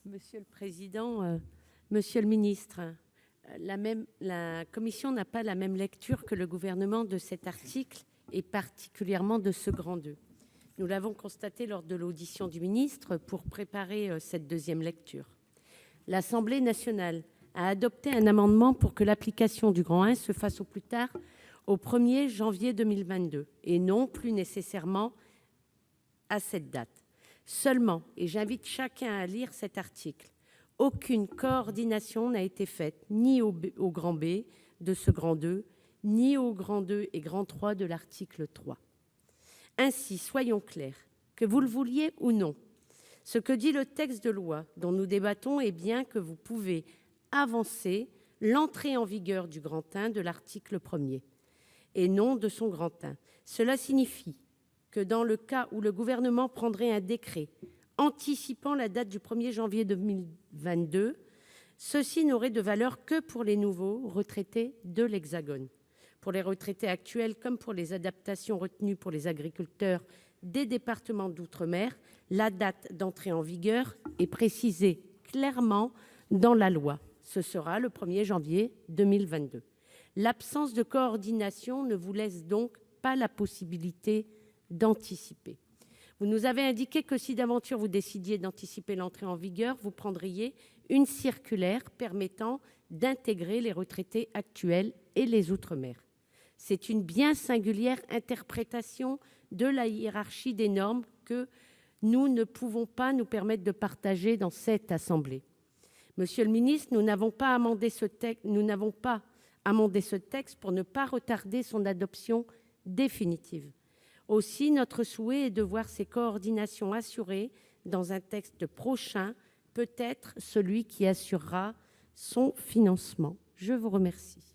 Monsieur le président, monsieur le ministre, la commission n'a pas la même lecture que le Gouvernement de cet article, et particulièrement de ce grand II. Nous l'avons constaté lors de l'audition du ministre pour préparer cette deuxième lecture. L'Assemblée nationale a adopté un amendement pour que l'application du grand I se fasse au plus tard au 1er janvier 2022, et non plus nécessairement à cette date. Seulement, et j'invite chacun à lire cet article, aucune coordination n'a été faite ni au grand B de ce grand II, ni au grand II et grand III de l'article 3. Ainsi, soyons clairs, que vous le vouliez ou non, ce que dit le texte de loi dont nous débattons est bien que vous pouvez avancer l'entrée en vigueur du grand I de l'article 1er et non de son grand I. Cela signifie que dans le cas où le Gouvernement prendrait un décret anticipant la date du 1er janvier 2022, ceci n'aurait de valeur que pour les nouveaux retraités de l'Hexagone. Pour les retraités actuels comme pour les adaptations retenues pour les agriculteurs des départements d'outre-mer, la date d'entrée en vigueur est précisée clairement dans la loi. Ce sera le 1er janvier 2022. L'absence de coordination ne vous laisse donc pas la possibilité d'anticiper. Vous nous avez indiqué que si d'aventure vous décidiez d'anticiper l'entrée en vigueur, vous prendriez une circulaire permettant d'intégrer les retraités actuels et les outre-mer. C'est une bien singulière interprétation de la hiérarchie des normes que nous ne pouvons pas nous permettre de partager dans cette assemblée. Monsieur le ministre, nous n'avons pas amendé ce texte pour ne pas retarder son adoption définitive. Aussi, notre souhait est de voir ces coordinations assurées dans un texte prochain, peut-être celui qui assurera son financement. Je vous remercie.